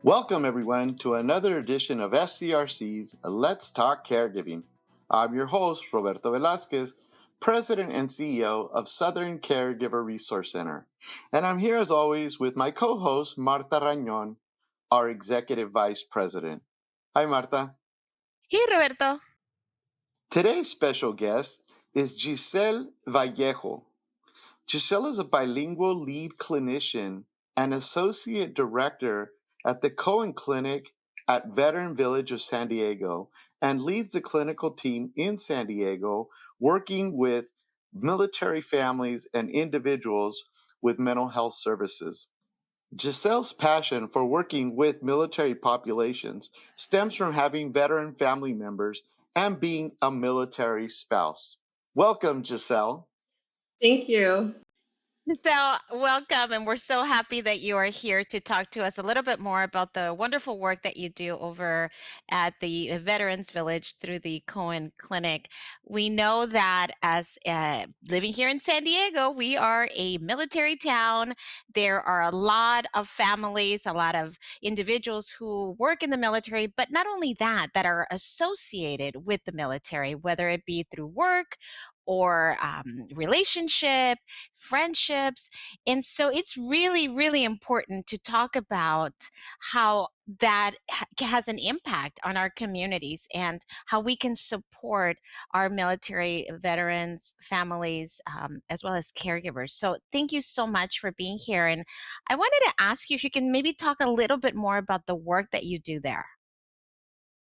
Welcome, everyone, to another edition of SCRC's Let's Talk Caregiving. I'm your host, Roberto Velasquez, President and CEO of Southern Caregiver Resource Center. And I'm here, as always, with my co host, Marta Rañón, our Executive Vice President. Hi, Marta. Hey, Roberto. Today's special guest is Giselle Vallejo. Giselle is a bilingual lead clinician and associate director at the Cohen Clinic at Veteran Village of San Diego and leads the clinical team in San Diego working with military families and individuals with mental health services. Giselle's passion for working with military populations stems from having veteran family members and being a military spouse. Welcome, Giselle. Thank you. So, welcome, and we're so happy that you are here to talk to us a little bit more about the wonderful work that you do over at the Veterans Village through the Cohen Clinic. We know that as living here in San Diego, we are a military town. There are a lot of families, a lot of individuals who work in the military, but not only that, that are associated with the military, whether it be through work or relationship, friendships. And so it's really, really important to talk about how that has an impact on our communities and how we can support our military veterans, families, as well as caregivers. So thank you so much for being here. And I wanted to ask you if you can maybe talk a little bit more about the work that you do there.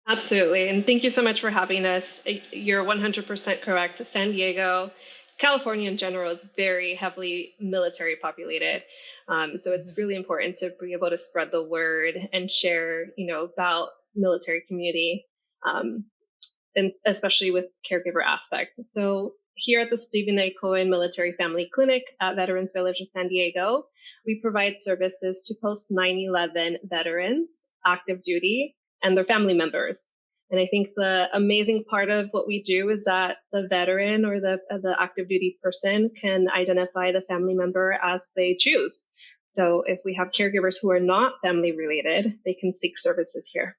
Absolutely. And thank you so much for having us. You're 100% correct. San Diego, California in general, is very heavily military populated. So it's really important to be able to spread the word and share, about military community, and especially with caregiver aspect. So here at the Stephen A. Cohen Military Family Clinic at Veterans Village of San Diego, we provide services to post 9/11 veterans, active duty, and their family members. And I think the amazing part of what we do is that the veteran or the active duty person can identify the family member as they choose. So if we have caregivers who are not family related, they can seek services here.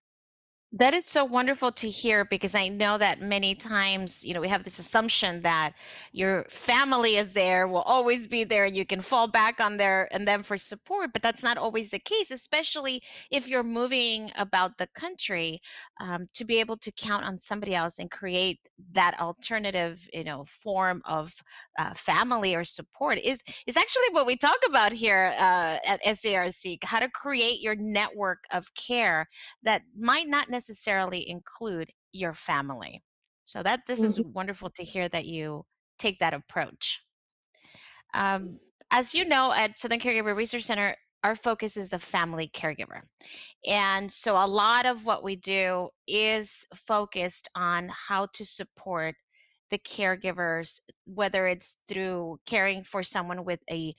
That is so wonderful to hear because I know that many times, we have this assumption that your family is there, will always be there, you can fall back on their and them for support, but that's not always the case, especially if you're moving about the country. To be able to count on somebody else and create that alternative, form of family or support is actually what we talk about here at SARC, how to create your network of care that might not necessarily include your family. So that this is wonderful to hear that you take that approach. As you know, at Southern Caregiver Research Center, our focus is the family caregiver. And so a lot of what we do is focused on how to support the caregivers, whether it's through caring for someone with a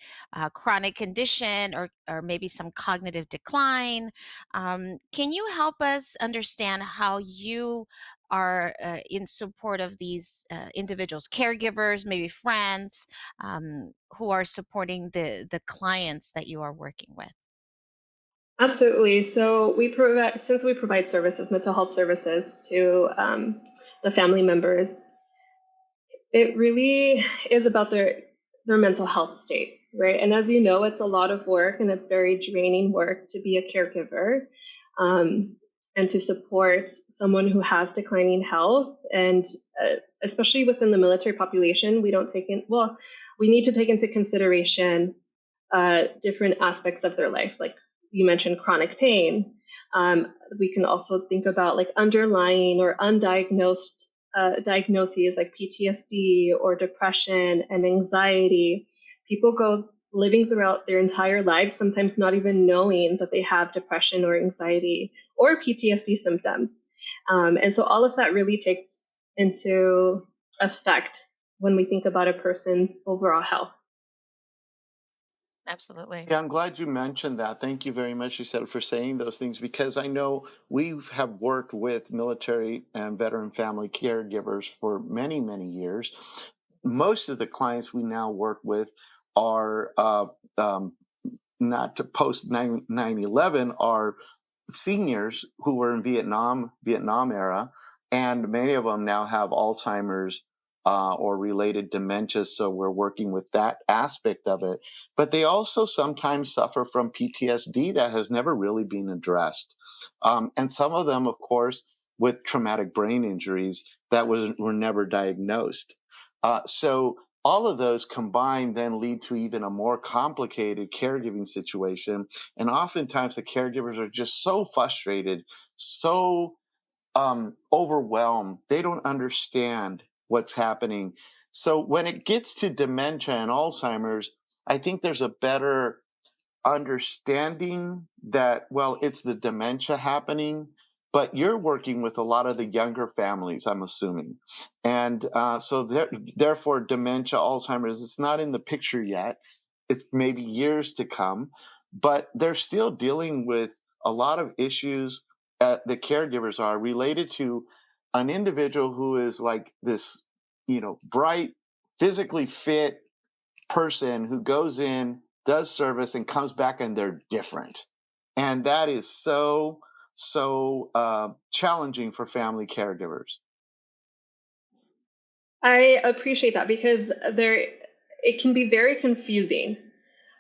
chronic condition or maybe some cognitive decline. Can you help us understand how you are in support of these individuals, caregivers, maybe friends, who are supporting the clients that you are working with? Absolutely. So since we provide services, mental health services to the family members, it really is about their mental health state, right? And as you know, it's a lot of work and it's very draining work to be a caregiver, and to support someone who has declining health. And especially within the military population, we need to take into consideration different aspects of their life, like you mentioned chronic pain. We can also think about like underlying or undiagnosed diagnoses like PTSD or depression and anxiety. People go living throughout their entire lives, sometimes not even knowing that they have depression or anxiety or PTSD symptoms. And so all of that really takes into effect when we think about a person's overall health. Absolutely. Yeah, I'm glad you mentioned that. Thank you very much, Giselle, for saying those things because I know we have worked with military and veteran family caregivers for many, many years. Most of the clients we now work with are not to post 9/11 are seniors who were in Vietnam era, and many of them now have Alzheimer's or related dementia. So we're working with that aspect of it. But they also sometimes suffer from PTSD that has never really been addressed. And some of them, of course, with traumatic brain injuries that were never diagnosed. So all of those combined then lead to even a more complicated caregiving situation. And oftentimes the caregivers are just so frustrated, so overwhelmed. They don't understand what's happening. So when it gets to dementia and Alzheimer's, I think there's a better understanding that, well, it's the dementia happening, but you're working with a lot of the younger families, I'm assuming. And therefore, dementia, Alzheimer's, it's not in the picture yet. It's maybe years to come, but they're still dealing with a lot of issues the caregivers are related to an individual who is like this, bright, physically fit person who goes in, does service, and comes back and they're different. And that is so challenging for family caregivers. I appreciate that because it can be very confusing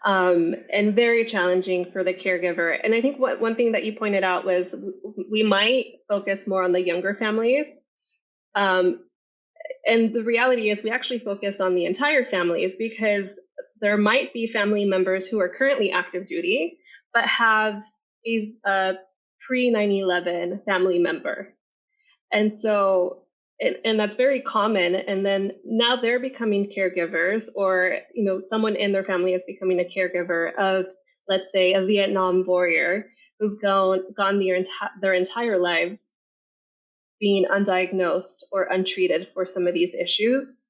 and very challenging for the caregiver. And I think one thing that you pointed out was we might focus more on the younger families. And the reality is we actually focus on the entire families because there might be family members who are currently active duty, but have a pre 9/11 family member. And so, and that's very common. And then now they're becoming caregivers, or, someone in their family is becoming a caregiver of, let's say, a Vietnam warrior who's gone their entire lives being undiagnosed or untreated for some of these issues.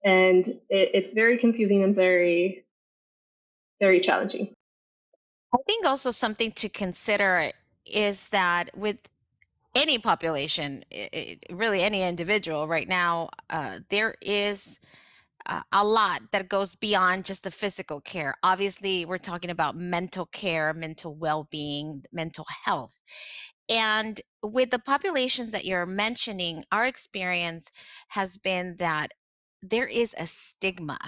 And it's very confusing and very, very challenging. I think also something to consider is that with any population, really any individual right now, there is a lot that goes beyond just the physical care. Obviously, we're talking about mental care, mental well-being, mental health. And with the populations that you're mentioning, our experience has been that there is a stigma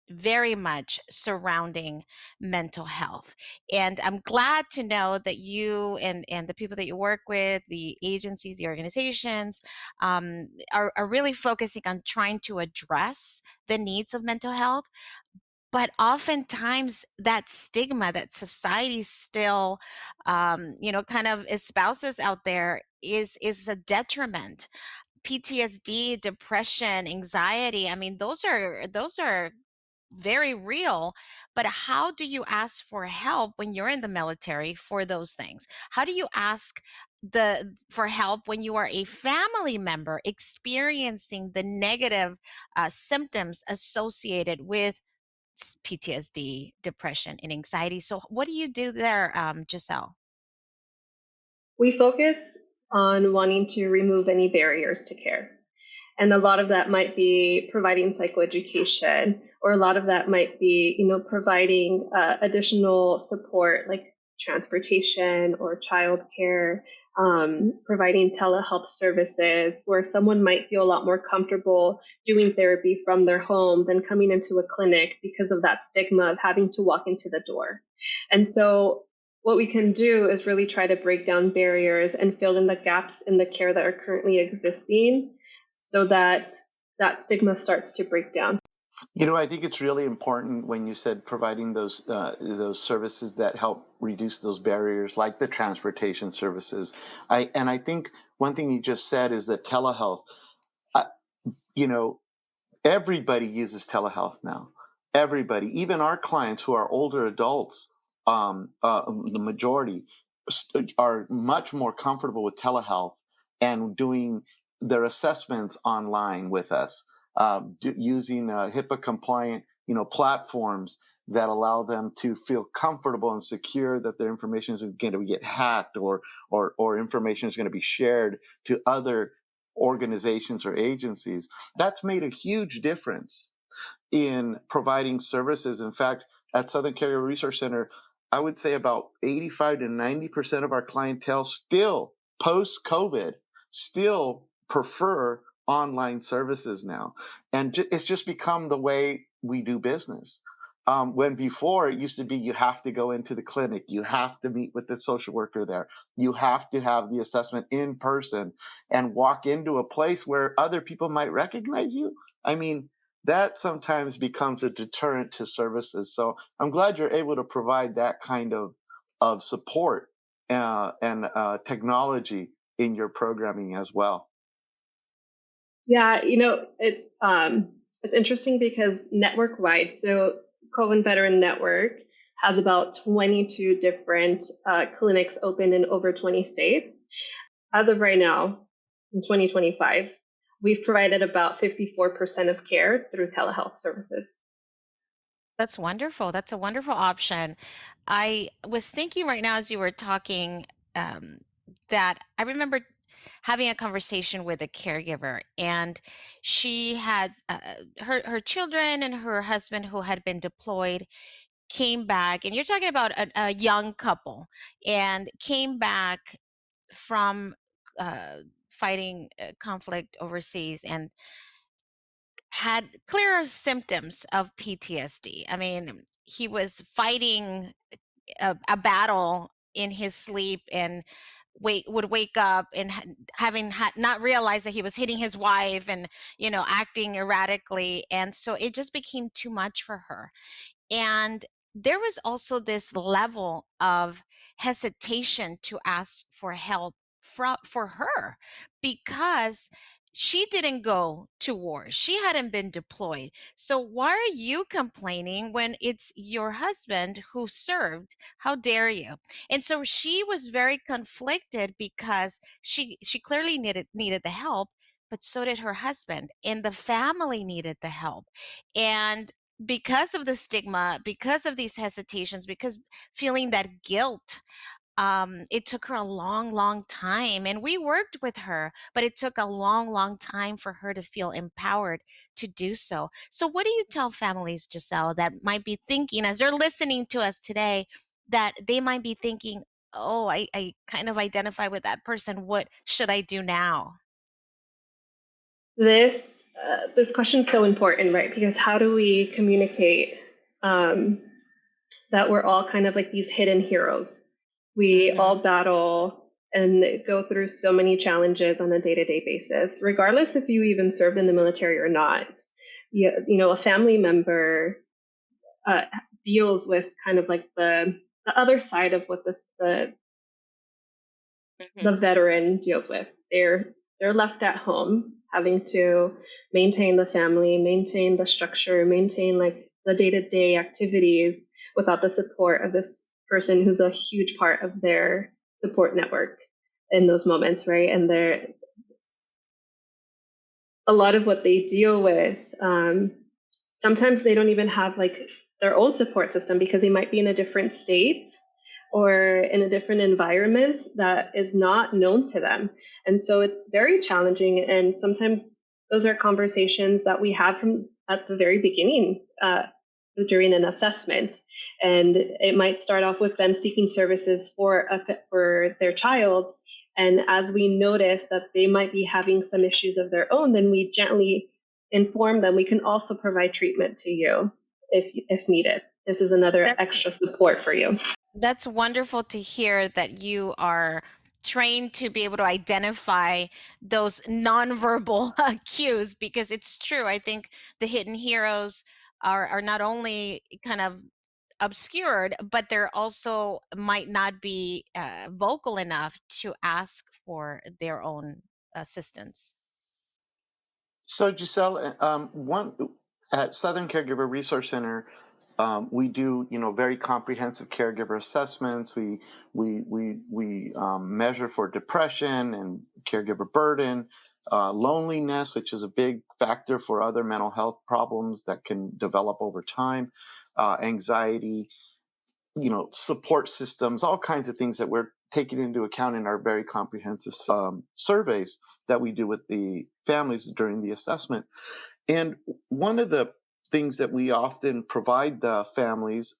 very much surrounding mental health. And I'm glad to know that you and the people that you work with, the agencies, the organizations, are really focusing on trying to address the needs of mental health. But oftentimes that stigma that society still, kind of espouses out there is a detriment. PTSD, depression, anxiety. I mean, those are very real. But how do you ask for help when you're in the military for those things? How do you ask for help when you are a family member experiencing the negative symptoms associated with PTSD, depression, and anxiety? So, what do you do there, Giselle? We focus on wanting to remove any barriers to care. And a lot of that might be providing psychoeducation, or a lot of that might be, providing additional support like transportation or childcare, providing telehealth services where someone might feel a lot more comfortable doing therapy from their home than coming into a clinic because of that stigma of having to walk into the door. And so what we can do is really try to break down barriers and fill in the gaps in the care that are currently existing so that that stigma starts to break down. I think it's really important when you said providing those services that help reduce those barriers, like the transportation services. I think one thing you just said is that telehealth. Uh, you know, Everybody uses telehealth now. Everybody, even our clients who are older adults, the majority are much more comfortable with telehealth and doing their assessments online with us, using HIPAA compliant, platforms that allow them to feel comfortable and secure that their information isn't going to get hacked or information is going to be shared to other organizations or agencies. That's made a huge difference in providing services. In fact, at Southern Caregiver Resource Center, I would say about 85 to 90% of our clientele still, post-COVID, still prefer online services now. And it's just become the way we do business. When before it used to be you have to go into the clinic, you have to meet with the social worker there, you have to have the assessment in person and walk into a place where other people might recognize you. I mean, that sometimes becomes a deterrent to services. So I'm glad you're able to provide that kind of support and technology in your programming as well. Yeah, it's interesting because network wide, so Cohen Veteran Network has about 22 different clinics open in over 20 states. As of right now, in 2025, we've provided about 54% of care through telehealth services. That's wonderful. That's a wonderful option. I was thinking right now as you were talking um, that I remember having a conversation with a caregiver, and she had her children and her husband who had been deployed came back, and you're talking about a young couple, and came back from uh, fighting conflict overseas and had clear symptoms of PTSD. I mean, he was fighting a battle in his sleep and would wake up and having not realized that he was hitting his wife and acting erratically, and so it just became too much for her. And there was also this level of hesitation to ask for help for her because she didn't go to war. She hadn't been deployed. So why are you complaining when it's your husband who served? How dare you? And so she was very conflicted because she clearly needed the help, but so did her husband, and the family needed the help. And because of the stigma, because of these hesitations, because feeling that guilt, it took her a long, long time. And we worked with her, but it took a long, long time for her to feel empowered to do so. So, what do you tell families, Giselle, that might be thinking as they're listening to us today, that they might be thinking, oh, I kind of identify with that person. What should I do now? This question is so important, right? Because how do we communicate that we're all kind of like these hidden heroes? We all battle and go through so many challenges on a day-to-day basis, regardless if you even served in the military or not. A family member deals with kind of like the other side of what the veteran deals with. They're left at home having to maintain the family, maintain the structure, maintain like the day-to-day activities without the support of this person who's a huge part of their support network in those moments, right? And a lot of what they deal with, sometimes they don't even have like their own support system because they might be in a different state or in a different environment that is not known to them. And so it's very challenging. And sometimes those are conversations that we have from at the very beginning during an assessment. And it might start off with them seeking services for their child. And as we notice that they might be having some issues of their own, then we gently inform them we can also provide treatment to you if needed. This is another extra support for you. That's wonderful to hear that you are trained to be able to identify those nonverbal cues, because it's true. I think the hidden heroes are not only kind of obscured, but they're also might not be vocal enough to ask for their own assistance. So Giselle, one at Southern Caregiver Resource Center, we do very comprehensive caregiver assessments. We measure for depression and caregiver burden, loneliness, which is a big factor for other mental health problems that can develop over time, anxiety, support systems, all kinds of things that we're taking into account in our very comprehensive surveys that we do with the families during the assessment. And one of the things that we often provide the families,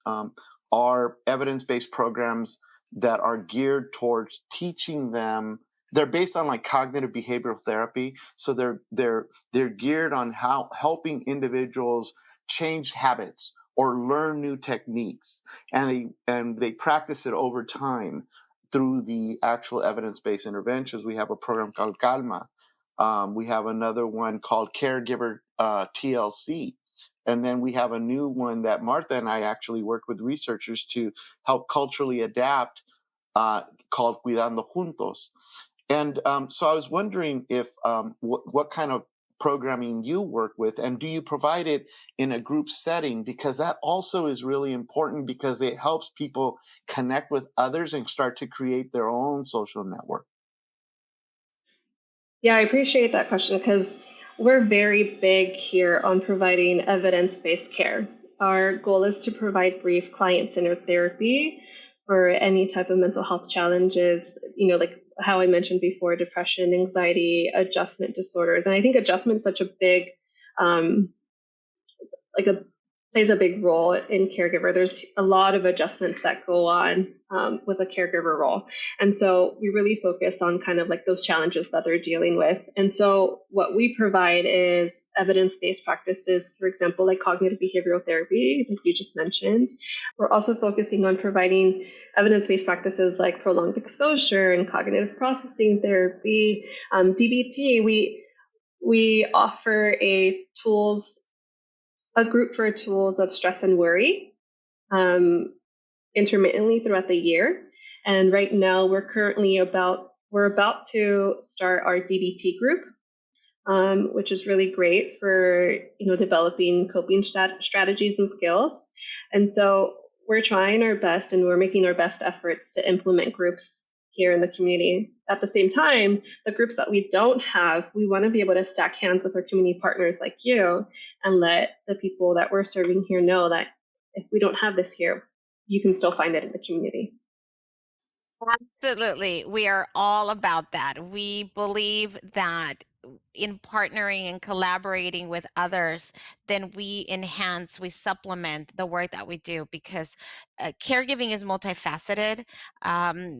are evidence-based programs that are geared towards teaching them. They're based on like cognitive behavioral therapy, so they're geared on how helping individuals change habits or learn new techniques, and they practice it over time through the actual evidence-based interventions. We have a program called Calma. We have another one called Caregiver TLC. And then we have a new one that Martha and I actually work with researchers to help culturally adapt, called Cuidando Juntos. And so I was wondering if what kind of programming you work with, and do you provide it in a group setting? Because that also is really important, because it helps people connect with others and start to create their own social network. Yeah, I appreciate that question because we're very big here on providing evidence-based care. Our goal is to provide brief client-centered therapy for any type of mental health challenges, like how I mentioned before, depression, anxiety, adjustment disorders. And I think adjustment is such a big, like a plays a big role in caregiver. There's a lot of adjustments that go on with a caregiver role. And so we really focus on kind of like those challenges that they're dealing with. And so what we provide is evidence-based practices, for example, like cognitive behavioral therapy, like you just mentioned. We're also focusing on providing evidence-based practices like prolonged exposure and cognitive processing therapy, DBT. We offer a group for tools of stress and worry intermittently throughout the year. And right now we're about to start our DBT group, which is really great for developing coping strategies and skills. And so we're trying our best and we're making our best efforts to implement groups here in the community. At the same time, the groups that we don't have, we want to be able to stack hands with our community partners like you and let the people that we're serving here know that if we don't have this here, you can still find it in the community. Absolutely. We are all about that. We believe that in partnering and collaborating with others, then we enhance, we supplement the work that we do, because caregiving is multifaceted.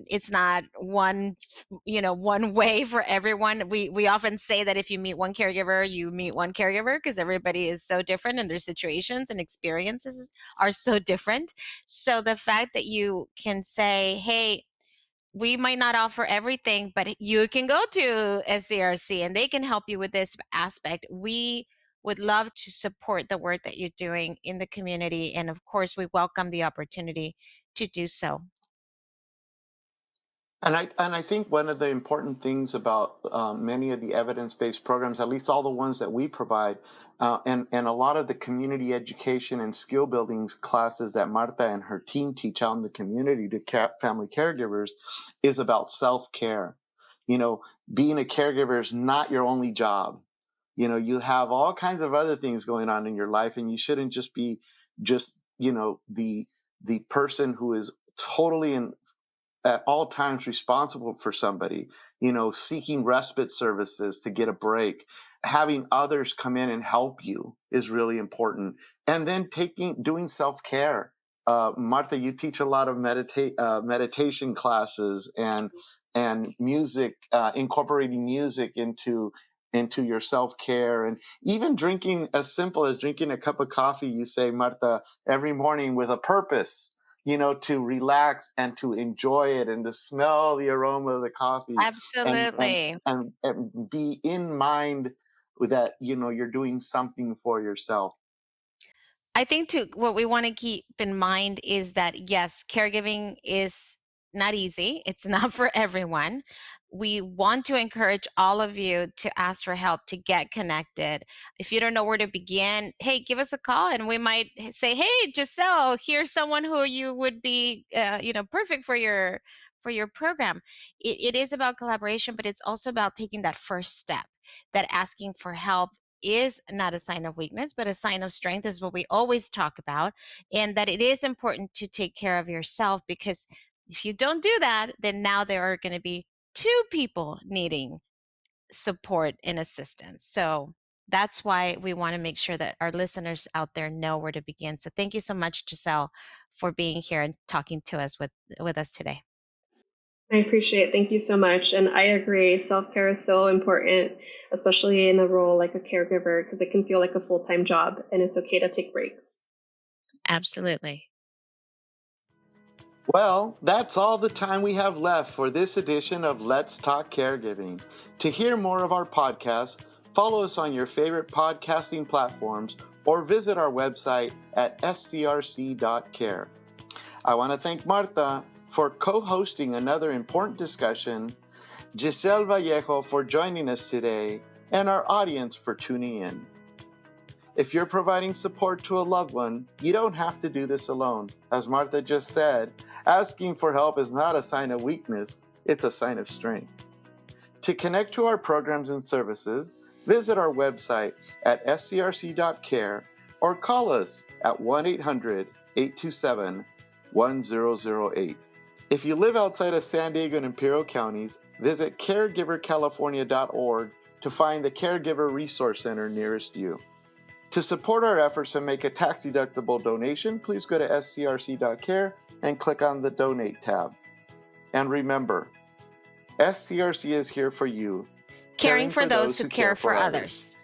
It's not one way for everyone. We often say that if you meet one caregiver, you meet one caregiver, because everybody is so different and their situations and experiences are so different. So the fact that you can say, hey, we might not offer everything, but you can go to SCRC and they can help you with this aspect. We would love to support the work that you're doing in the community. And of course, we welcome the opportunity to do so. And I think one of the important things about many of the evidence-based programs, at least all the ones that we provide, and a lot of the community education and skill building classes that Marta and her team teach out in the community to family caregivers, is about self-care. Being a caregiver is not your only job. You have all kinds of other things going on in your life, and you shouldn't just be the person who is totally at all times responsible for somebody, seeking respite services to get a break. Having others come in and help you is really important. And then doing self-care. Martha, you teach a lot of meditation classes and music, incorporating music into your self-care, and even drinking, as simple as drinking a cup of coffee, you say, Martha, every morning with a purpose, to relax and to enjoy it and to smell the aroma of the coffee, and Absolutely. and be in mind that you're doing something for yourself. I think too, what we want to keep in mind is that yes, caregiving is not easy. It's not for everyone. We want to encourage all of you to ask for help, to get connected. If you don't know where to begin, hey, give us a call and we might say, hey, Giselle, here's someone who you would be, perfect for your program. It is about collaboration, but it's also about taking that first step, that asking for help is not a sign of weakness, but a sign of strength, is what we always talk about. And that it is important to take care of yourself, because if you don't do that, then now there are going to be two people needing support and assistance. So that's why we want to make sure that our listeners out there know where to begin. So thank you so much, Giselle, for being here and talking to us with us today. I appreciate it. Thank you so much. And I agree, self-care is so important, especially in a role like a caregiver, because it can feel like a full-time job, and it's okay to take breaks. Absolutely. Well, that's all the time we have left for this edition of Let's Talk Caregiving. To hear more of our podcasts, follow us on your favorite podcasting platforms or visit our website at scrc.care. I want to thank Martha for co-hosting another important discussion, Giselle Vallejo for joining us today, and our audience for tuning in. If you're providing support to a loved one, you don't have to do this alone. As Martha just said, asking for help is not a sign of weakness, it's a sign of strength. To connect to our programs and services, visit our website at scrc.care or call us at 1-800-827-1008. If you live outside of San Diego and Imperial counties, visit caregivercalifornia.org to find the Caregiver Resource Center nearest you. To support our efforts and make a tax-deductible donation, please go to scrc.care and click on the Donate tab. And remember, SCRC is here for you, Caring for those who care for others.